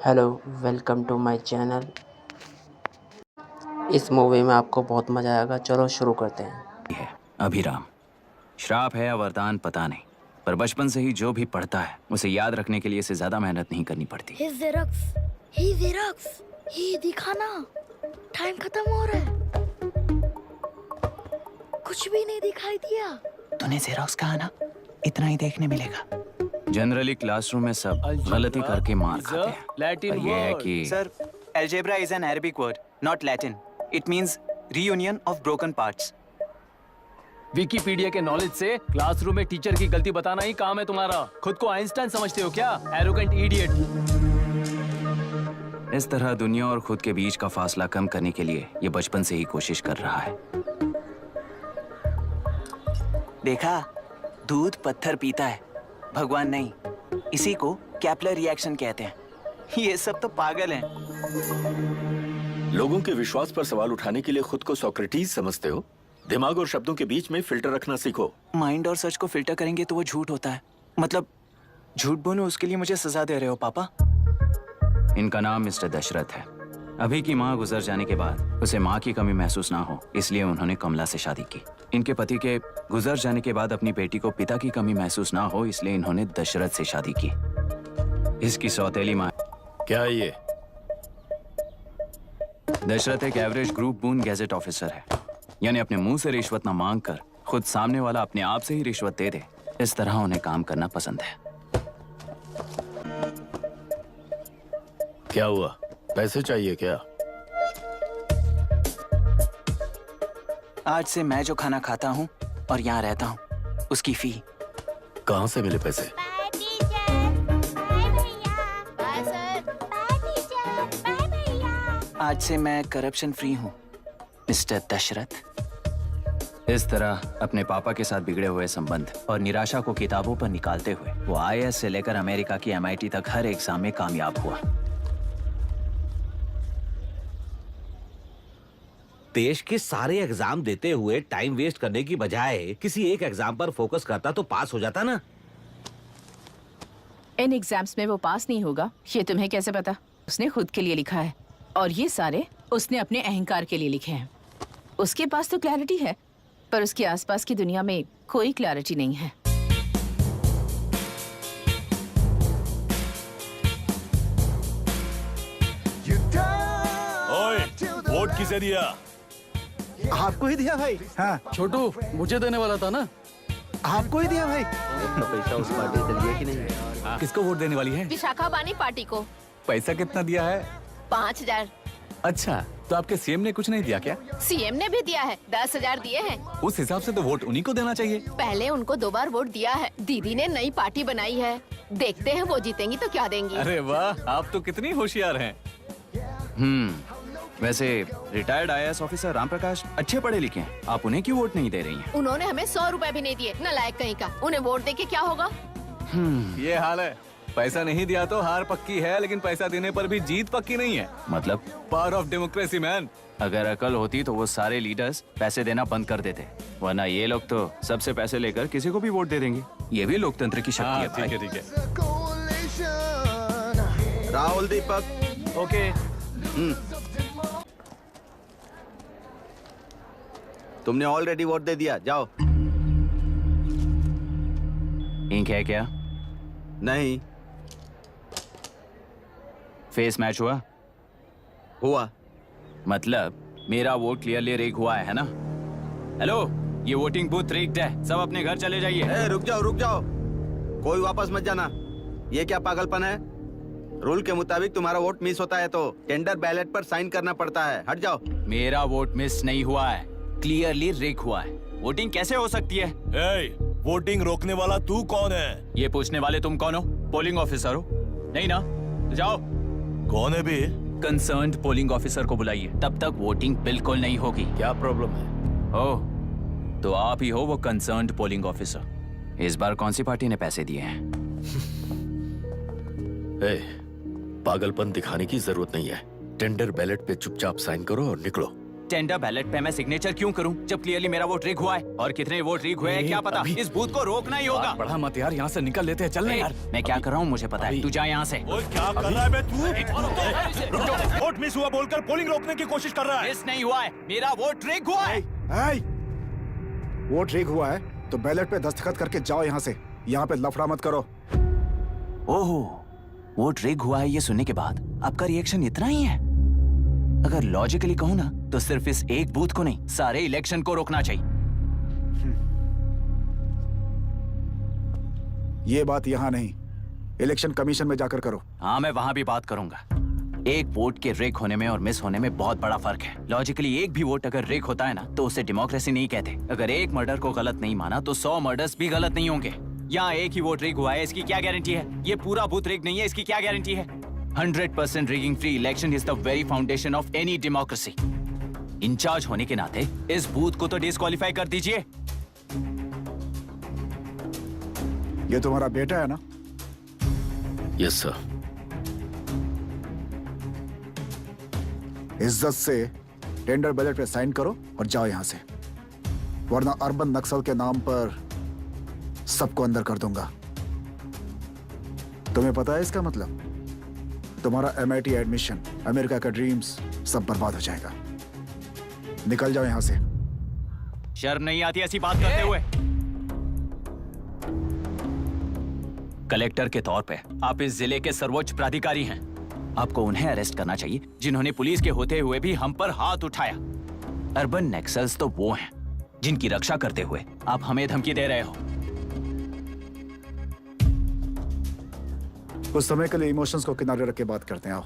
Hello, welcome to my channel. इस movie में आपको बहुत मज़ा आएगा। चलो शुरू करते हैं। है अभिराम। श्राप है या वरदान पता नहीं, पर बचपन से ही जो भी पढ़ता है उसे याद रखने के लिए इसे ज्यादा मेहनत नहीं करनी पड़ती। ही दिखाना, टाइम खत्म हो रहा है। कुछ भी नहीं दिखाई दिया। तूने जेरोक्स कहा ना, इतना ही देखने मिलेगा। जनरली क्लासरूम में सब गलती करके मार खाते हैं, पर ये है कि Sir, algebra is an Arabic word, not Latin. It means reunion of broken parts. Wikipedia के नॉलेज से क्लासरूम में टीचर की गलती बताना ही काम है तुम्हारा। खुद को आइंस्टाइन समझते हो क्या? Arrogant idiot. इस तरह दुनिया और खुद के बीच का फासला कम करने के लिए ये बचपन से ही कोशिश कर रहा है। देखा, दूध पत्थर पीता है, भगवान नहीं। इसी को कैपलर रिएक्शन कहते हैं। ये सब तो पागल हैं। लोगों के विश्वास पर सवाल उठाने के लिए खुद को सोक्रेटिस समझते हो? दिमाग और शब्दों के बीच में फिल्टर रखना सीखो। माइंड और सच को फिल्टर करेंगे तो वो झूठ होता है। मतलब झूठ बोलूं उसके लिए मुझे सजा दे रहे हो पापा? इनका नाम मिस्टर दशरथ है। अभी की माँ गुजर जाने के बाद उसे माँ की कमी महसूस ना हो, इसलिए उन्होंने कमला से शादी की। इनके पति के गुजर जाने के बाद अपनी बेटी को पिता की कमी महसूस ना हो, इसलिए इन्होंने दशरथ से शादी की। इसकी सौतेली माँ। क्या ये? दशरथ एक एवरेज ग्रुप बून गैजेट ऑफिसर है, यानी अपने मुंह से रिश्वत न मांग कर खुद सामने वाला अपने आप से ही रिश्वत दे दे, इस तरह उन्हें काम करना पसंद है। क्या हुआ? पैसे चाहिए क्या? आज से मैं जो खाना खाता हूँ और यहाँ रहता हूँ, उसकी फी। कहाँ से मिले पैसे? आज से मैं करप्शन फ्री हूँ, मिस्टर दशरथ। इस तरह अपने पापा के साथ बिगड़े हुए संबंध और निराशा को किताबों पर निकालते हुए वो आईएएस से लेकर अमेरिका की MIT तक हर एग्जाम में कामयाब हुआ। देश के सारे एग्जाम देते हुए टाइम वेस्ट करने की बजाय किसी एक एग्जाम पर फोकस करता तो पास हो जाता ना। इन एग्जाम्स में वो पास नहीं होगा, ये तुम्हें कैसे पता? उसने खुद के लिए लिखा है और ये सारे उसने अपने अहंकार के लिए लिखे हैं। उसके पास तो क्लैरिटी है, पर उसके आसपास की दुनिया में कोई क्लैरिटी नहीं है। ओए, वोट किसे दिया? आपको ही दिया भाई। हाँ, छोटू मुझे देने वाला था ना। आपको ही दिया भाई। पैसा उस पार्टी से लिया कि नहीं? किसको वोट देने वाली है? विशाखा बानी पार्टी को। पैसा कितना दिया है? 5,000। अच्छा, तो आपके सीएम ने कुछ नहीं दिया क्या? सीएम ने भी दिया है, 10,000 दिए हैं। उस हिसाब से तो वोट उन्हीं को देना चाहिए। पहले उनको 2 बार वोट दिया है। दीदी ने नई पार्टी बनाई है, देखते हैं वो जीतेंगी तो क्या देंगी। अरे वाह, आप तो कितनी होशियार हैं। वैसे retired IAS officer Ram Prakash अच्छे पढ़े लिखे हैं, आप उन्हें क्यों वोट नहीं दे रही हैं? उन्होंने हमें 100 रुपए भी नहीं दिए, नालायक कहीं का। उन्हें वोट देके क्या होगा? ये हाल है। पैसा नहीं दिया तो हार पक्की है, लेकिन पैसा देने पर भी जीत पक्की नहीं है। मतलब पावर ऑफ डेमोक्रेसी मैन। अगर अकल होती तो वो सारे लीडर्स पैसे देना बंद कर देते, वरना ये लोग तो सबसे पैसे लेकर किसी को भी वोट दे देंगे। ये भी लोकतंत्र की शक्ति है भाई। ठीक है। राहुल दीपक। ओके। तुमने ऑलरेडी वोट दे दिया, जाओ। इंक है क्या? नहीं फेस मैच हुआ? हुआ। मतलब मेरा वोट क्लियरली रिग हुआ है ना? हेलो, ये वोटिंग बूथ रिग्ड है, सब अपने घर चले जाइए। रुक जाओ, कोई वापस मत जाना। ये क्या पागलपन है? रूल के मुताबिक तुम्हारा वोट मिस होता है तो टेंडर बैलेट पर साइन करना पड़ता है। हट जाओ। मेरा वोट मिस नहीं हुआ है, क्लियरली रिग हुआ है। वोटिंग कैसे हो सकती है? वोटिंग रोकने वाला तू कौन है? ये पूछने वाले तुम कौन हो? पोलिंग ऑफिसर हो? नहीं ना? तो जाओ। कौन है बे? कंसर्न्ड पोलिंग ऑफिसर को बुलाइए, तब तक वोटिंग बिल्कुल नहीं होगी। क्या प्रॉब्लम है? ओह, तो आप ही हो वो कंसर्न्ड पोलिंग ऑफिसर। इस बार कौन सी पार्टी ने पैसे दिए हैं? पागलपन दिखाने की जरूरत नहीं है। टेंडर बैलेट पे चुपचाप साइन करो और निकलो। टेंडर बैलेट पे मैं सिग्नेचर क्यों करूं जब क्लियरली मेरा वोट रिग हुआ है? और कितने वोट रिग हुए हैं क्या पता? इस बूथ को रोकना ही होगा। बढ़ा मत यार, यहाँ से निकल लेते हैं, चल यार। मैं क्या कर रहा हूँ मुझे पता है, तू जा यहाँ से। क्या कर रहा है बे तू? वोट मिस हुआ बोलकर पोलिंग रोकने की कोशिश कर रहा है। मिस नहीं हुआ है, मेरा वोट रिग हुआ है। वोट रिग हुआ है तो बैलेट पे दस्तखत करके जाओ यहाँ से। यहाँ पे लफड़ा मत करो। ओहो, वोट रिग हुआ है ये सुनने के बाद आपका रिएक्शन इतना ही है? अगर लॉजिकली कहूँ ना तो सिर्फ इस एक बूथ को नहीं, सारे इलेक्शन को रोकना चाहिए। ये बात यहाँ नहीं, इलेक्शन कमीशन में जाकर करो। हाँ, मैं वहां भी बात करूंगा। एक वोट के रिग होने में और मिस होने में बहुत बड़ा फर्क है। लॉजिकली एक भी वोट अगर रिग होता है ना तो उसे डेमोक्रेसी नहीं कहते। अगर एक मर्डर को गलत नहीं माना तो 100 मर्डर्स भी गलत नहीं होंगे। यहाँ एक ही वोट रिग हुआ है, इसकी क्या गारंटी है? ये पूरा बूथ रिग नहीं है, इसकी क्या गारंटी है? 100% rigging free election is the very foundation of any democracy. Incharge होने के नाते इस बूथ को तो डिस्क्वालीफाई कर दीजिए। ये तुम्हारा बेटा है ना? Yes sir. इज्जत से टेंडर बैलेट पे साइन करो और जाओ यहाँ से, वरना अर्बन नक्सल के नाम पर सबको अंदर कर दूंगा। तुम्हें पता है इसका मतलब? तुम्हारा MIT एडमिशन, अमेरिका का ड्रीम्स सब बर्बाद हो जाएगा। निकल जाओ यहाँ से। शर्म नहीं आती ऐसी बात करते हुए? कलेक्टर के तौर पे आप इस जिले के सर्वोच्च प्राधिकारी हैं। आपको उन्हें अरेस्ट करना चाहिए जिन्होंने पुलिस के होते हुए भी हम पर हाथ उठाया। अर्बन नक्सल्स तो वो हैं जिनकी रक्षा करते हुए आप हमें धमकी दे रहे हो। कुछ समय के लिए इमोशंस को किनारे रख के बात करते हैं। आओ।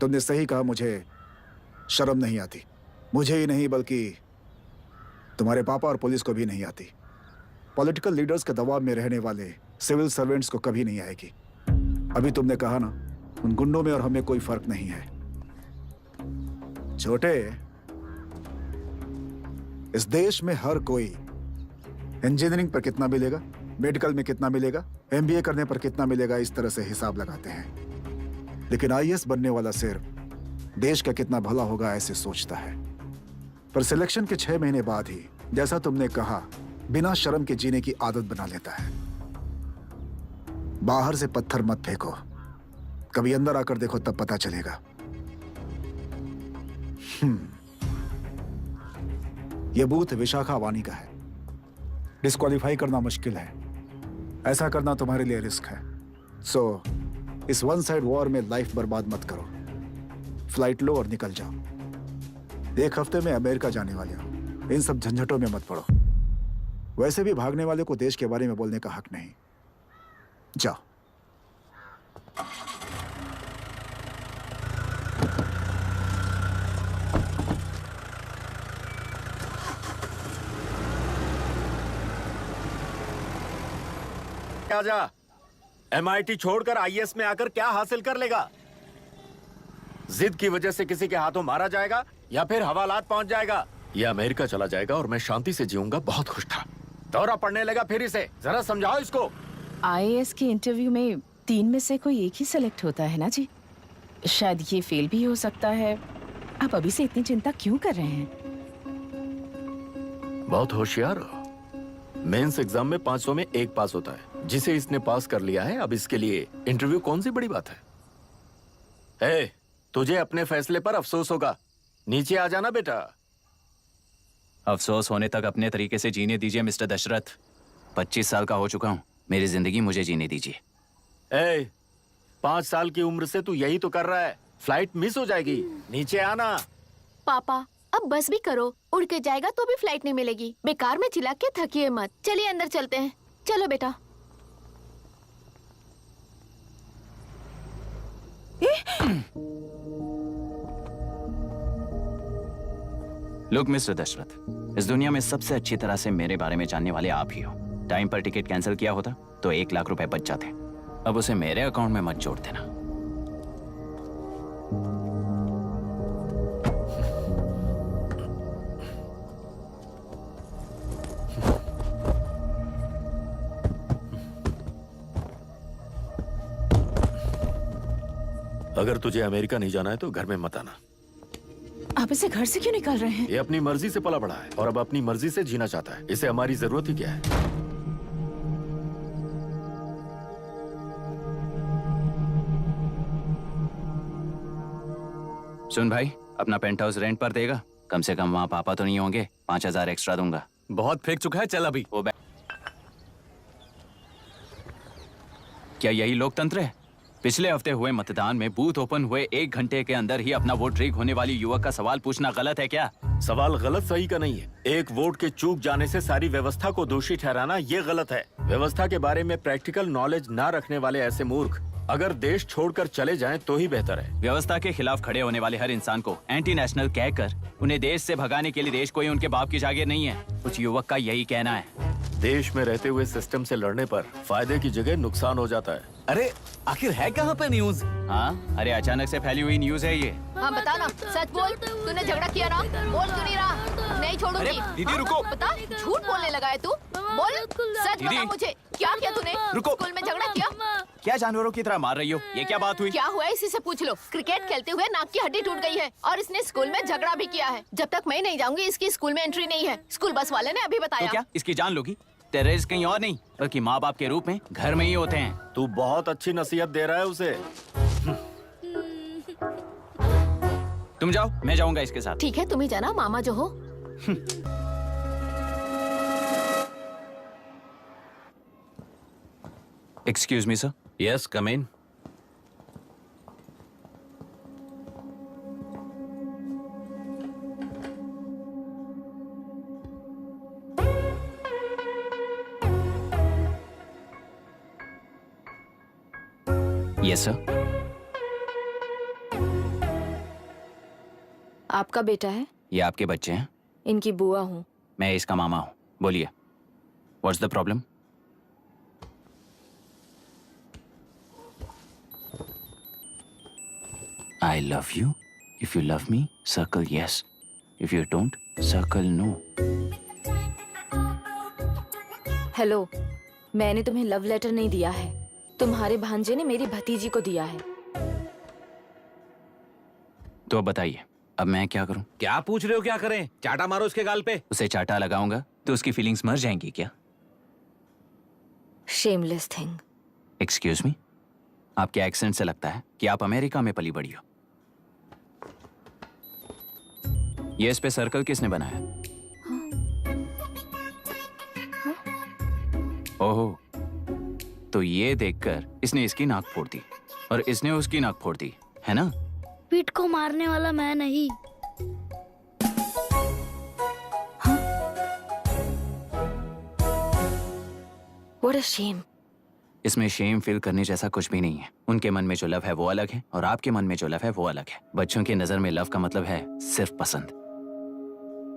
तुमने सही कहा, मुझे शर्म नहीं आती। मुझे ही नहीं बल्कि तुम्हारे पापा और पुलिस को भी नहीं आती। पॉलिटिकल लीडर्स के दबाव में रहने वाले सिविल सर्वेंट्स को कभी नहीं आएगी। अभी तुमने कहा ना, उन गुंडों में और हमें कोई फर्क नहीं है। छोटे, इस देश में हर कोई इंजीनियरिंग पर कितना मिलेगा, मेडिकल में कितना मिलेगा, MBA करने पर कितना मिलेगा, इस तरह से हिसाब लगाते हैं। लेकिन IAS बनने वाला सिर्फ देश का कितना भला होगा ऐसे सोचता है। पर सिलेक्शन के 6 महीने बाद ही, जैसा तुमने कहा, बिना शर्म के जीने की आदत बना लेता है। बाहर से पत्थर मत फेंको, कभी अंदर आकर देखो तब पता चलेगा। यह बूथ विशाखा वानी का है। डिस्क्वालीफाई करना मुश्किल है, ऐसा करना तुम्हारे लिए रिस्क है। सो इस वन साइड वॉर में लाइफ बर्बाद मत करो। फ्लाइट लो और निकल जाओ। 1 हफ्ते में अमेरिका जाने वाले हो, इन सब झंझटों में मत पड़ो। वैसे भी भागने वाले को देश के बारे में बोलने का हक नहीं। जाओ। आजा, MIT छोड़कर IAS में आकर क्या हासिल कर लेगा? जिद की वजह से किसी के हाथों मारा जाएगा या फिर हवालात पहुंच जाएगा, या अमेरिका चला जाएगा और मैं शांति से जीऊंगा। बहुत खुश था। दौरा पड़ने लगा फिर इसे। जरा समझाओ इसको। IAS के इंटरव्यू में 3 में से कोई एक ही सेलेक्ट होता है ना जी? शायद ये फेल भी हो सकता है। आप अभी से इतनी चिंता क्यों कर रहे हैं? बहुत होशियार हो। मेंस एग्जाम में 500 में 1 पास होता है, जिसे इसने पास कर लिया है। अब इसके लिए इंटरव्यू कौन सी बड़ी बात है? तुझे अपने फैसले पर अफसोस होगा। नीचे आ जाना बेटा। अफसोस होने तक अपने तरीके से जीने दीजिए मिस्टर दशरथ। 25 साल का हो चुका हूँ, मेरी जिंदगी मुझे जीने दीजिए। 5 साल की उम्र से तू यही तो कर रहा है। फ्लाइट मिस हो जाएगी, नीचे आना। पापा अब बस भी करो, उड़ के जाएगा तो भी फ्लाइट नहीं मिलेगी। बेकार में चिल्ला के थकिए मत। चलिए अंदर चलते हैं। चलो बेटा। लुक मिस्टर दशरथ, इस दुनिया में सबसे अच्छी तरह से मेरे बारे में जानने वाले आप ही हो। टाइम पर टिकट कैंसिल किया होता तो 1 लाख रुपए बच जाते। अब उसे मेरे अकाउंट में मत जोड़ देना। अगर तुझे अमेरिका नहीं जाना है तो घर में मत आना। आप इसे घर से क्यों निकाल रहे हैं? ये अपनी मर्जी से पला बड़ा है और अब अपनी मर्जी से जीना चाहता है। इसे हमारी जरूरत ही क्या है? सुन भाई, अपना पेंट हाउस रेंट पर देगा? कम से कम वहाँ पापा तो नहीं होंगे। 5,000 एक्स्ट्रा दूंगा। बहुत फेंक चुका है, चल अभी। वो क्या यही लोकतंत्र है? पिछले हफ्ते हुए मतदान में बूथ ओपन हुए 1 घंटे के अंदर ही अपना वोट रीक होने वाली युवक का सवाल पूछना गलत है क्या? सवाल गलत सही का नहीं है। एक वोट के चूक जाने से सारी व्यवस्था को दोषी ठहराना ये गलत है। व्यवस्था के बारे में प्रैक्टिकल नॉलेज ना रखने वाले ऐसे मूर्ख अगर देश छोड़कर चले जाएं तो ही बेहतर है। व्यवस्था के खिलाफ खड़े होने वाले हर इंसान को एंटी नेशनल कहकर उन्हें देश से भगाने के लिए देश कोई उनके बाप की जागीर नहीं है। कुछ युवक का यही कहना है। देश में रहते हुए सिस्टम से लड़ने पर फायदे की जगह नुकसान हो जाता है। अरे आखिर है कहाँ पे न्यूज? हाँ, अरे अचानक से फैली हुई न्यूज है ये। हाँ बता ना, सच बोल, तूने झगड़ा किया ना? बोल क्यों नहीं रहा? नहीं छोड़ूंगी। दीदी रुको। बता, झूठ बोलने लगा है तू? बोल, सच बता मुझे, क्या किया तूने? रुको। स्कूल में झगड़ा किया? क्या जानवरों की तरह मार रही हो? ये क्या बात हुई? क्या हुआ इसी से पूछ लो। क्रिकेट खेलते हुए नाक की हड्डी टूट गई है और इसने स्कूल में झगड़ा भी किया है। जब तक मैं नहीं जाऊंगी इसकी स्कूल में एंट्री नहीं है। स्कूल बस वाले ने अभी तो बताया। क्या इसकी जान लोगी? टेररिस्ट कहीं और नहीं बल्कि माँ बाप के रूप में घर में ही होते हैं। तू बहुत अच्छी नसीहत दे रहा है उसे। तुम जाओ, मैं जाऊंगा इसके साथ। ठीक है, तुम ही जाना, मामा जो हो। Excuse me sir. Yes, come in. Yes sir. आपका बेटा है? ये आपके बच्चे हैं? इनकी बुआ हूँ। मैं इसका मामा हूँ। बोलिए, what's the problem? I love you. If you love me, circle yes. If you don't, circle no. Hello, मैंने तुम्हें लव लेटर नहीं दिया है। तुम्हारे भांजे ने मेरी भतीजी को दिया है। तो अब बताइए, अब मैं क्या करूं? क्या पूछ रहे हो? क्या करें? चाटा मारो उसके गाल पे। उसे चाटा लगाऊंगा तो उसकी फीलिंग्स मर जाएंगी क्या? Shameless thing. एक्सक्यूज मी, आपके एक्सेंट से लगता है कि आप अमेरिका में पली बड़ी हो। ये इस पे सर्कल किसने बनाया? ओहो, तो ये देखकर इसने इसकी नाक फोड़ दी और इसने उसकी नाक फोड़ दी, है ना? पीठ को मारने वाला मैं नहीं। What a shame. इसमें शेम फील करने जैसा कुछ भी नहीं है। उनके मन में जो लव है वो अलग है और आपके मन में जो लव है वो अलग है। बच्चों की नजर में लव का मतलब है सिर्फ पसंद।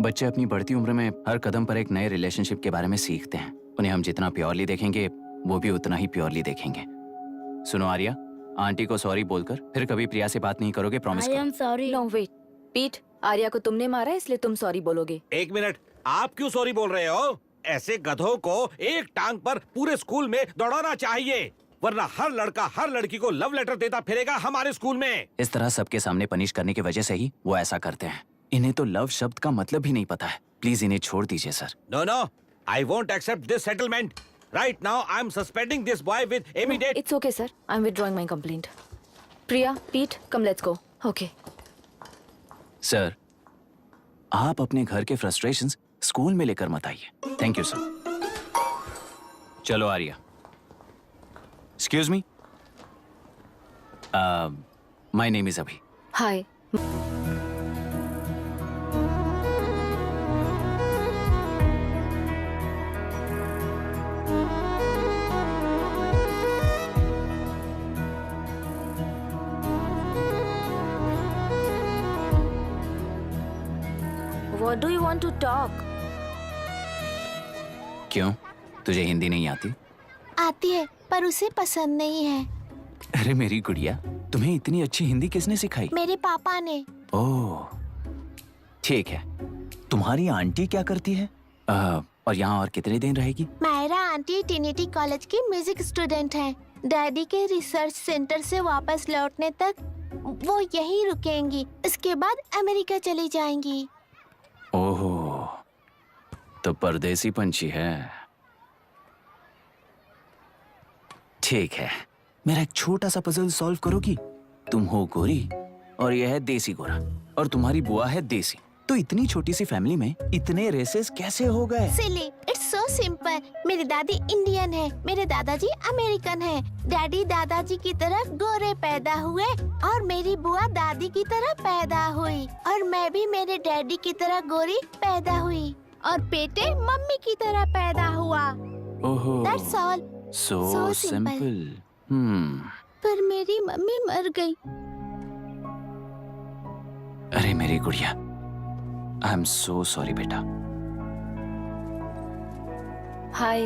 बच्चे अपनी बढ़ती उम्र में हर कदम पर एक नए रिलेशनशिप के बारे में सीखते हैं। उन्हें हम जितना प्योरली देखेंगे वो भी उतना ही प्योरली देखेंगे। सुनो आर्या, आंटी को सॉरी बोलकर फिर कभी प्रिया से बात नहीं करोगे, प्रॉमिस आई करो। Am sorry. No, wait. पीट, आर्या को तुमने मारा इसलिए तुम सॉरी बोलोगे। एक मिनट, आप क्यों सॉरी बोल रहे हो? ऐसे गधों को एक टांग पर पूरे स्कूल में दौड़ाना चाहिए, वरना हर लड़का हर लड़की को लव लेटर देता फिरेगा हमारे स्कूल में। इस तरह सबके सामने पनिश करने की वजह से ही वो ऐसा करते हैं। इन्हें तो लव शब्द का मतलब भी नहीं पता है। प्लीज इन्हें छोड़ दीजिए sir. No no, I won't accept this settlement. Right now I am suspending this boy with immediate. It's okay, sir. I'm withdrawing my complaint. Priya, Pete, come let's go. Okay. Sir, आप अपने घर के frustrations school में लेकर मत आइए। Thank you sir. चलो Arya. Excuse me, my name is Abhi. Hi. What do you want to talk? क्यों, तुझे हिंदी नहीं आती? आती है पर उसे पसंद नहीं है। अरे मेरी गुड़िया, तुम्हें इतनी अच्छी हिंदी किसने सिखाई? मेरे पापा ने। ओह, ठीक है। तुम्हारी आंटी क्या करती है? और यहाँ और कितने दिन रहेगी? मायरा आंटी ट्रिनिटी कॉलेज की म्यूजिक स्टूडेंट हैं। डैडी के रिसर्च सेंटर से वापस लौटने तक वो यहीं रुकेंगी, इसके बाद अमेरिका चली जाएंगी। ओहो, तो परदेसी पंछी है। ठीक है, मेरा एक छोटा सा पजल सॉल्व करोगी? तुम हो गोरी और यह है देसी गोरा और तुम्हारी बुआ है देसी, तो इतनी छोटी सी फैमिली में इतने रेसेस कैसे हो गए? सिली, इट्स सो सिंपल। मेरी दादी इंडियन है, मेरे दादाजी अमेरिकन है। डैडी दादाजी की तरह गोरे पैदा हुए और मेरी बुआ दादी की तरह पैदा हुई, और मैं भी मेरे डैडी की तरह गोरी पैदा हुई, और बेटे मम्मी की तरह पैदा हुआ। ओहो, that's all. So So simple. पर मेरी मम्मी मर गई। अरे मेरी गुड़िया, आई एम सो सॉरी बेटा। Hi.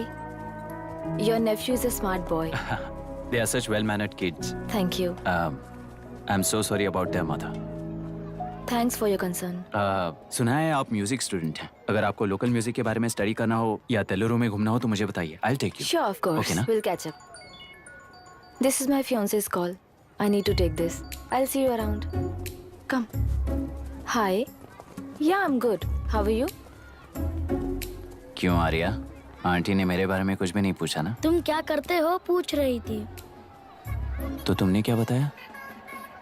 Your nephew is a smart boy. They are such well-mannered kids. Thank you. I'm so sorry about their mother. Thanks for your concern. सुना है आप म्यूजिक स्टूडेंट हैं। अगर आपको लोकल म्यूजिक के बारे में स्टडी करना हो या तेलुरु में घूमना हो तो मुझे बताइए। I'll take you. Sure, of course. Okay, ना? We'll catch up. This is my fiance's call. I need to take this. I'll see you around. Come. Hi. Yeah, I'm good. How are you? क्यों Arya? Aunty ने मेरे बारे में कुछ भी नहीं पूछा ना? तुम क्या करते हो पूछ रही थी। तो तुमने क्या बताया?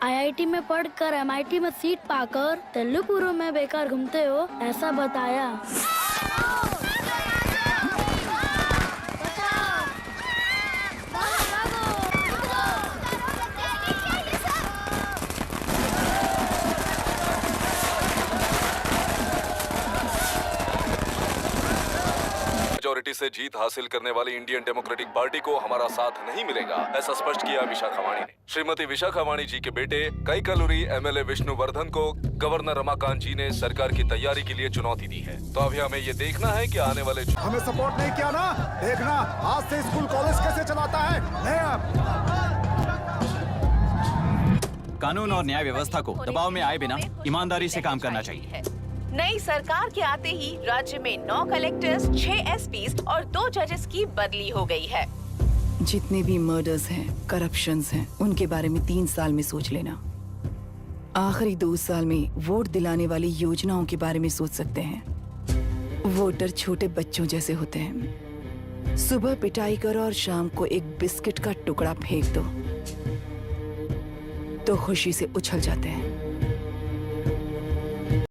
आईआईटी में पढ़कर एमआईटी में सीट पाकर तेलुपुरु में बेकार घूमते हो, ऐसा बताया। मेजॉरिटी से जीत हासिल करने वाली इंडियन डेमोक्रेटिक पार्टी को हमारा साथ नहीं मिलेगा, ऐसा स्पष्ट किया विशाखावाणी ने। श्रीमती विशाखावाणी जी के बेटे कैकलुरी एमएलए विष्णुवर्धन को गवर्नर रमाकांत जी ने सरकार की तैयारी के लिए चुनौती दी है। तो अभी हमें ये देखना है कि आने वाले हमें सपोर्ट नहीं किया ना, देखना आज से स्कूल कॉलेज कैसे चलाता है। कानून और न्याय व्यवस्था को दबाव में आए बिना ईमानदारी से काम करना चाहिए। नई सरकार के आते ही राज्य में 9 कलेक्टर्स, 6 एसपीज और 2 जजेस की बदली हो गई है। जितने भी मर्डर्स हैं, करप्शंस हैं, उनके बारे में 3 साल में सोच लेना। आखिरी 2 साल में वोट दिलाने वाली योजनाओं के बारे में सोच सकते हैं। वोटर छोटे बच्चों जैसे होते हैं। सुबह पिटाई करो और शाम को एक बिस्किट का टुकड़ा फेंक दो तो खुशी से उछल जाते हैं।